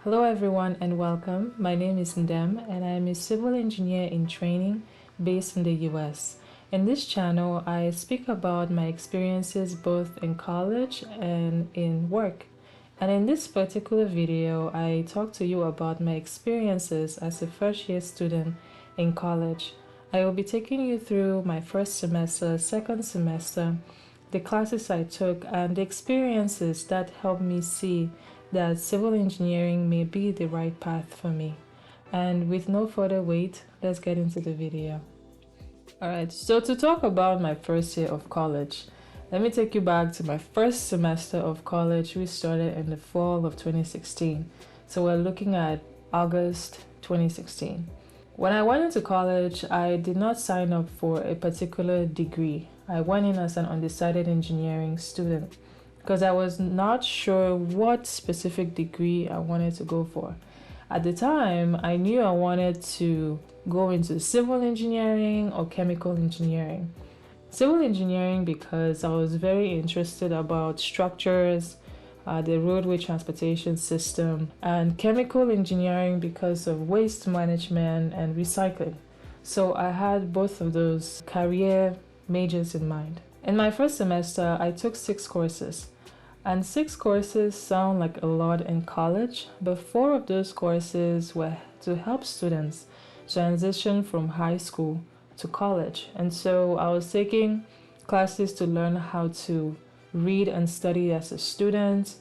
Hello everyone and welcome. My name is Ndem and I am a civil engineer in training based in the US. In this channel, I speak about my experiences both in college and in work. And in this particular video, I talk to you about my experiences as a first year student in college. I will be taking you through my first semester, second semester, the classes I took, and the experiences that helped me see that civil engineering may be the right path for me. And with no further wait, let's get into the video. Alright, so to talk about my first year of college, let me take you back to my first semester of college. We started in the fall of 2016. So we're looking at August 2016. When I went into college, I did not sign up for a particular degree. I went in as an undecided engineering student because I was not sure what specific degree I wanted to go for. At the time, I knew I wanted to go into civil engineering or chemical engineering. Civil engineering because I was very interested about structures, the roadway transportation system, and chemical engineering because of waste management and recycling. So I had both of those career majors in mind. In my first semester, I took 6 courses. And 6 courses sound like a lot in college, but 4 of those courses were to help students transition from high school to college. And so I was taking classes to learn how to read and study as a student,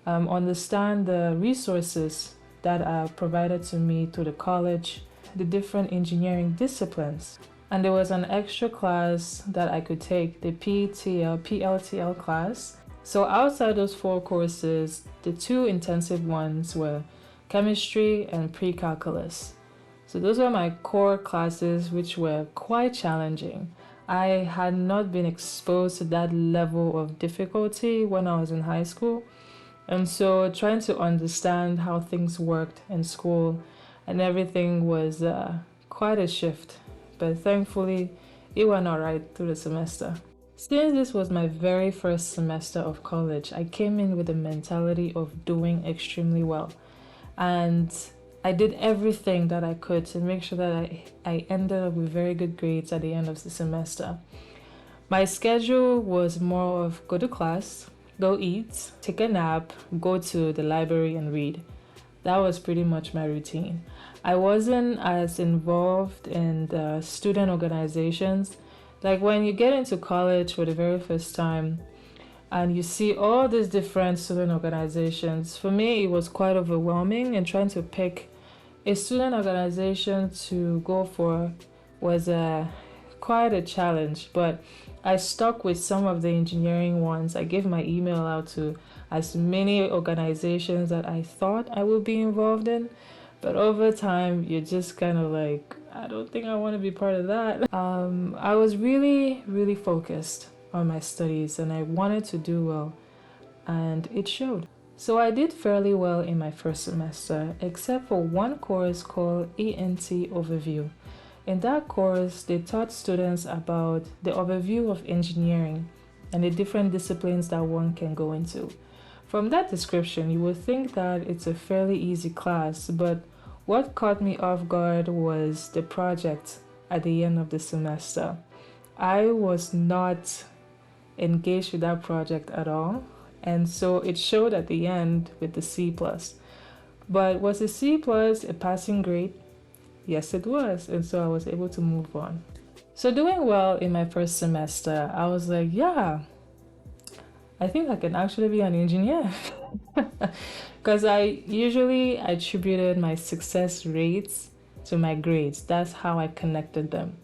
understand the resources that are provided to me through the college, the different engineering disciplines. And there was an extra class that I could take, the PLTL class. So outside those 4 courses, the 2 intensive ones were chemistry and pre-calculus. So those were my core classes, which were quite challenging. I had not been exposed to that level of difficulty when I was in high school. And so trying to understand how things worked in school and everything was quite a shift. But thankfully, it went all right through the semester. Since this was my very first semester of college, I came in with the mentality of doing extremely well. And I did everything that I could to make sure that I ended up with very good grades at the end of the semester. My schedule was more of go to class, go eat, take a nap, go to the library and read. That was pretty much my routine. I wasn't as involved in the student organizations. Like when you get into college for the very first time and you see all these different student organizations, for me it was quite overwhelming, and trying to pick a student organization to go for was quite a challenge, but I stuck with some of the engineering ones. I gave my email out to as many organizations that I thought I would be involved in, but over time you're just kind of like, I don't think I want to be part of that. I was really focused on my studies and I wanted to do well, and it showed. So I did fairly well in my first semester, except for one course called ENT Overview. In that course, they taught students about the overview of engineering and the different disciplines that one can go into. From that description, you would think that it's a fairly easy class, but what caught me off guard was the project at the end of the semester. I was not engaged with that project at all, and so it showed at the end with the C+. But was a C+ a passing grade? Yes, it was, and so I was able to move on. So doing well in my first semester, I was like, yeah, I think I can actually be an engineer. Because I usually attributed my success rates to my grades. That's how I connected them.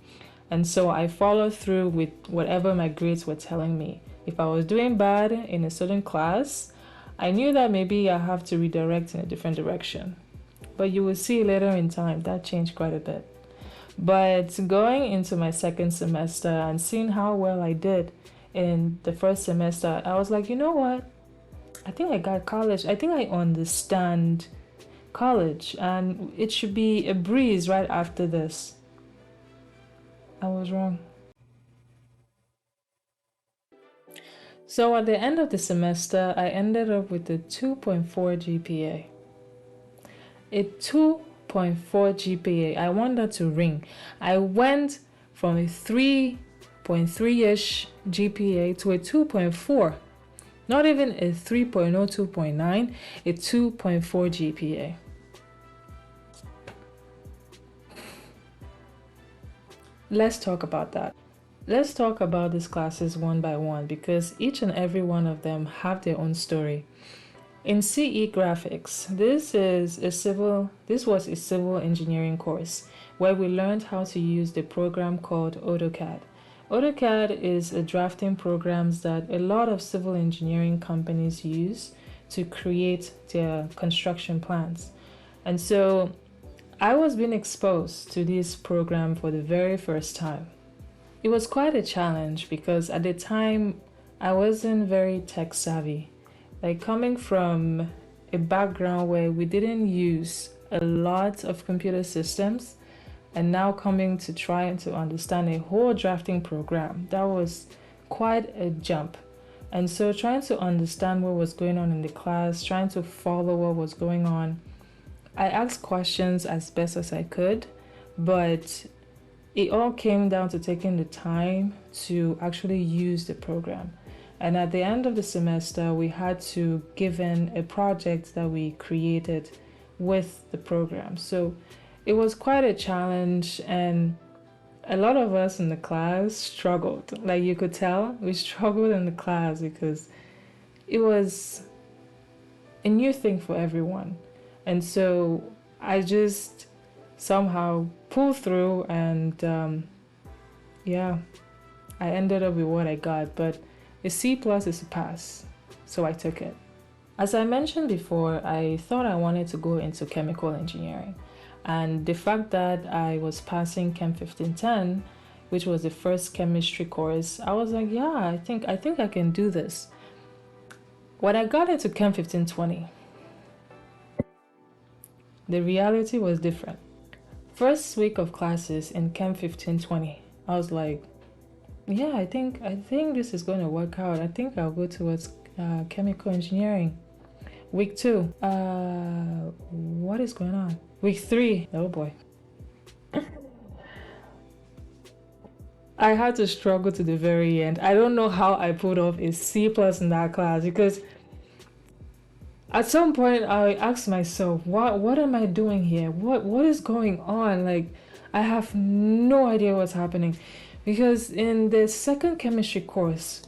And so I followed through with whatever my grades were telling me. If I was doing bad in a certain class, I knew that maybe I have to redirect in a different direction. But you will see later in time that changed quite a bit. But going into my second semester and seeing how well I did in the first semester, I was like, you know what? I think I got college. I think I understand college, and it should be a breeze right after this. I was wrong. So at the end of the semester, I ended up with a 2.4 GPA. a 2.4 GPA. I want that to ring. I went from a 3.3-ish GPA to a 2.4. Not even a 3.0, 2.9, a 2.4 GPA. Let's talk about that. Let's talk about these classes one by one because each and every one of them have their own story. In CE Graphics, this was a civil engineering course where we learned how to use the program called AutoCAD. AutoCAD is a drafting program that a lot of civil engineering companies use to create their construction plans. And so I was being exposed to this program for the very first time. It was quite a challenge because at the time I wasn't very tech savvy. Like coming from a background where we didn't use a lot of computer systems and now coming to trying to understand a whole drafting program, that was quite a jump. And so trying to understand what was going on in the class, trying to follow what was going on, I asked questions as best as I could, but it all came down to taking the time to actually use the program. And at the end of the semester, we had to give in a project that we created with the program. So it was quite a challenge, and a lot of us in the class struggled. Like you could tell, we struggled in the class because it was a new thing for everyone. And so I just somehow pulled through, and I ended up with what I got. But a C+ is a pass, so I took it. As I mentioned before, I thought I wanted to go into chemical engineering, and the fact that I was passing Chem 1510, which was the first chemistry course, I was like, yeah, I think I can do this. When I got into Chem 1520, the reality was different. First week of classes in Chem 1520, I was like, yeah, I think this is going to work out. I think I'll go towards chemical engineering. Week 2, what is going on? Week 3, oh boy. I had to struggle to the very end. I don't know how I pulled off a C+ in that class, because at some point I asked myself, what am I doing here? What is going on? Like, I have no idea what's happening. Because in the second chemistry course,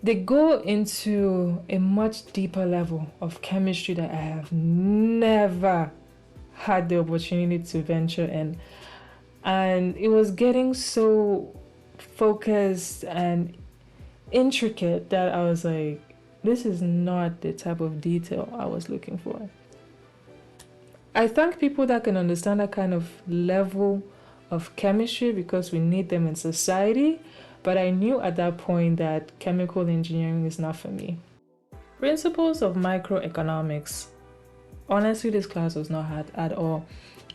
they go into a much deeper level of chemistry that I have never had the opportunity to venture in. And it was getting so focused and intricate that I was like, this is not the type of detail I was looking for. I thank people that can understand that kind of level of chemistry because we need them in society, but I knew at that point that chemical engineering is not for me. Principles of microeconomics. Honestly, this class was not hard at all.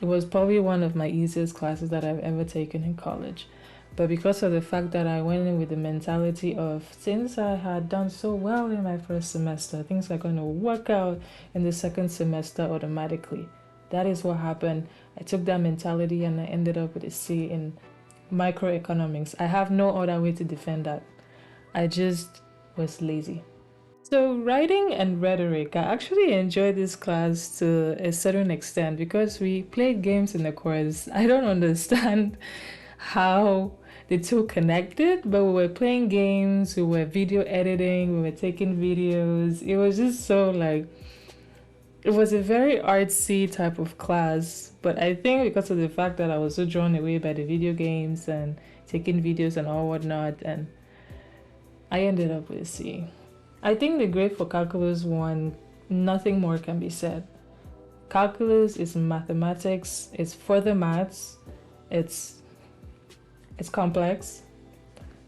It was probably one of my easiest classes that I've ever taken in college. But because of the fact that I went in with the mentality of, since I had done so well in my first semester, things are going to work out in the second semester automatically. That is what happened. I took that mentality and I ended up with a C in microeconomics. I have no other way to defend that. I just was lazy. So writing and rhetoric, I actually enjoyed this class to a certain extent because we played games in the course. I don't understand how the two connected, but we were playing games, we were video editing, we were taking videos. It was just so like, it was a very artsy type of class, but I think because of the fact that I was so drawn away by the video games and taking videos and all whatnot, and I ended up with a C. I think the grade for calculus 1, nothing more can be said. Calculus is mathematics, it's further maths, it's complex.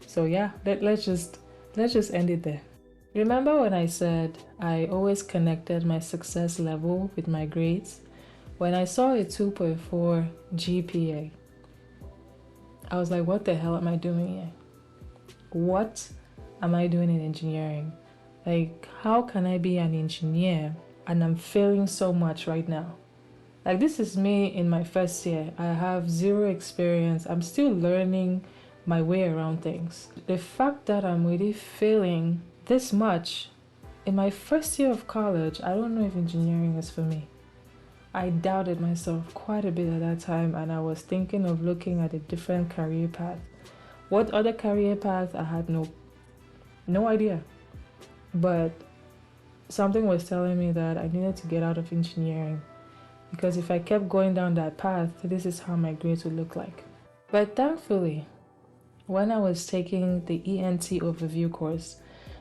So yeah, let's just end it there. Remember when I said I always connected my success level with my grades? When I saw a 2.4 GPA, I was like, what the hell am I doing here? What am I doing in engineering? Like, how can I be an engineer and I'm failing so much right now? Like, this is me in my first year. I have zero experience. I'm still learning my way around things. The fact that I'm really failing this much in my first year of college, I don't know if engineering is for me. I doubted myself quite a bit at that time, and I was thinking of looking at a different career path. What other career path? I had no idea. But something was telling me that I needed to get out of engineering, because if I kept going down that path, this is how my grades would look like. But thankfully, when I was taking the ENT overview course,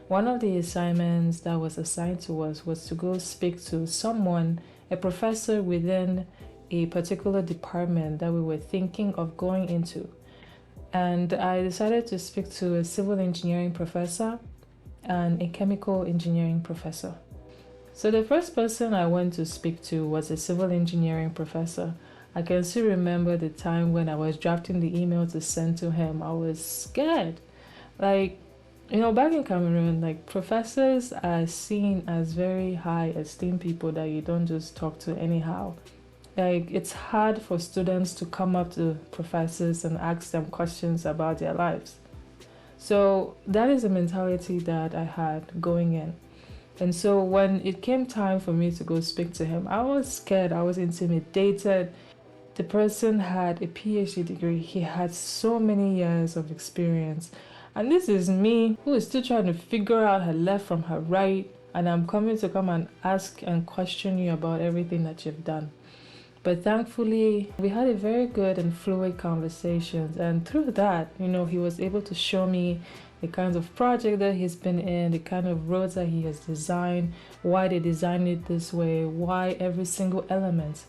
one of the assignments that was assigned to us was to go speak to someone, a professor within a particular department that we were thinking of going into. And I decided to speak to a civil engineering professor and a chemical engineering professor. So the first person I went to speak to was a civil engineering professor. I can still remember the time when I was drafting the email to send to him. I was scared. Like, back in Cameroon, like, professors are seen as very high esteemed people that you don't just talk to anyhow. Like, it's hard for students to come up to professors and ask them questions about their lives. So that is the mentality that I had going in. And so when it came time for me to go speak to him, I was scared, I was intimidated. The person had a PhD degree, he had so many years of experience. And this is me who is still trying to figure out her left from her right. And I'm coming to come and ask and question you about everything that you've done. But thankfully, we had a very good and fluid conversations. And through that, he was able to show me the kinds of project that he's been in, the kind of roads that he has designed, why they designed it this way, why every single element,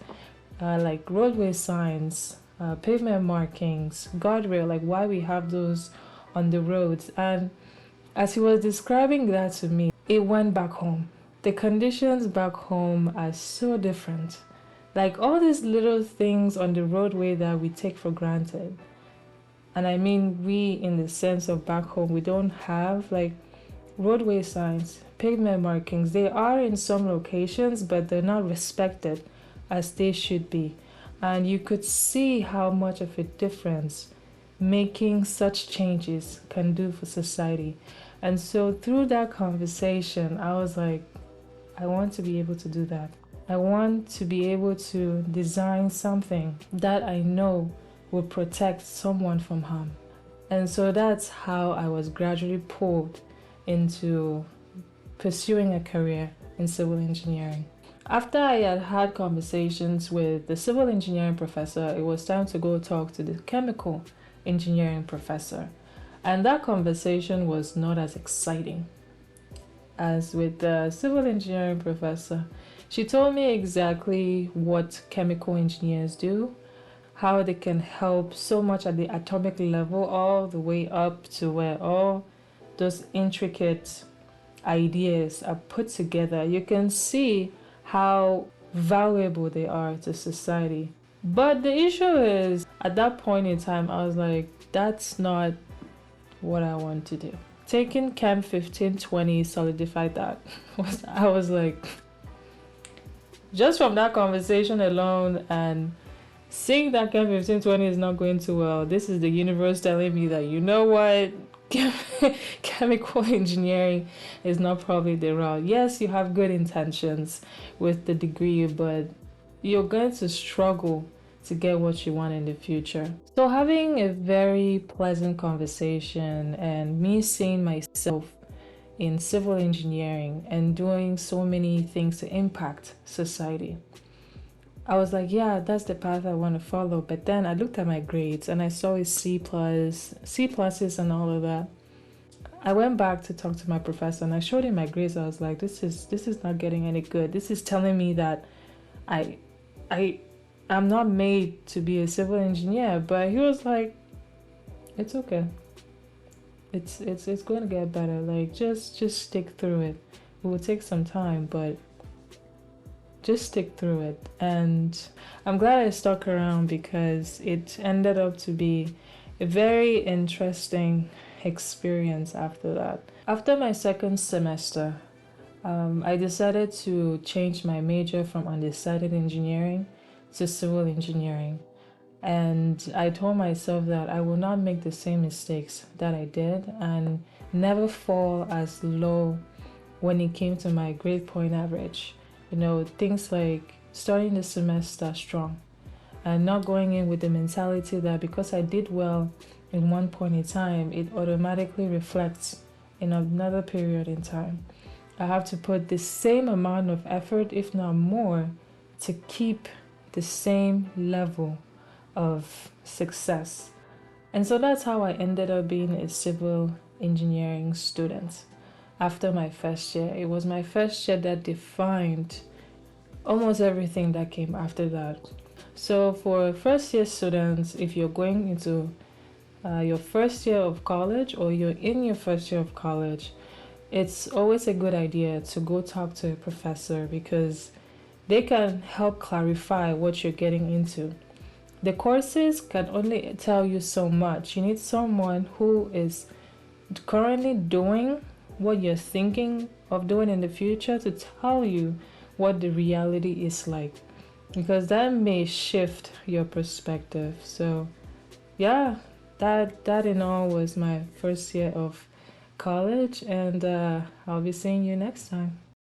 like roadway signs, pavement markings, guardrail, like why we have those on the roads. And as he was describing that to me, it went back home. The conditions back home are so different. Like all these little things on the roadway that we take for granted. And I mean, we, in the sense of back home, we don't have like roadway signs, pavement markings. They are in some locations, but they're not respected as they should be. And you could see how much of a difference making such changes can do for society. And so through that conversation, I was like, I want to be able to do that. I want to be able to design something that I know will protect someone from harm. And so that's how I was gradually pulled into pursuing a career in civil engineering. After I had had conversations with the civil engineering professor, it was time to go talk to the chemical engineering professor. And that conversation was not as exciting as with the civil engineering professor. She told me exactly what chemical engineers do, how they can help so much at the atomic level, all the way up to where all those intricate ideas are put together. You can see how valuable they are to society. But the issue is, at that point in time, I was like, that's not what I want to do. Taking Chem 1520 solidified that. I was like, just from that conversation alone and seeing that Chem 1520 is not going too well, this is the universe telling me that, you know what, chemical engineering is not probably the route. Yes, you have good intentions with the degree, but you're going to struggle to get what you want in the future. So having a very pleasant conversation and me seeing myself in civil engineering and doing so many things to impact society, I was like, yeah, that's the path I want to follow. But then I looked at my grades and I saw a C pluses and all of that. I went back to talk to my professor and I showed him my grades. I was like, this is not getting any good. This is telling me that I'm not made to be a civil engineer. But he was like, it's okay. It's going to get better. Like, just stick through it. It will take some time, but just stick through it. And I'm glad I stuck around because it ended up to be a very interesting experience after that. After my second semester, I decided to change my major from undecided engineering to civil engineering. And I told myself that I will not make the same mistakes that I did and never fall as low when it came to my grade point average. Things like starting the semester strong and not going in with the mentality that because I did well in one point in time, it automatically reflects in another period in time. I have to put the same amount of effort, if not more, to keep the same level of success. And so that's how I ended up being a civil engineering student after my first year. It was my first year that defined almost everything that came after that. So for first year students, if you're going into your first year of college or you're in your first year of college, it's always a good idea to go talk to a professor because they can help clarify what you're getting into. The courses can only tell you so much. You need someone who is currently doing what you're thinking of doing in the future to tell you what the reality is like, because that may shift your perspective. So yeah, that in all was my first year of college, and I'll be seeing you next time.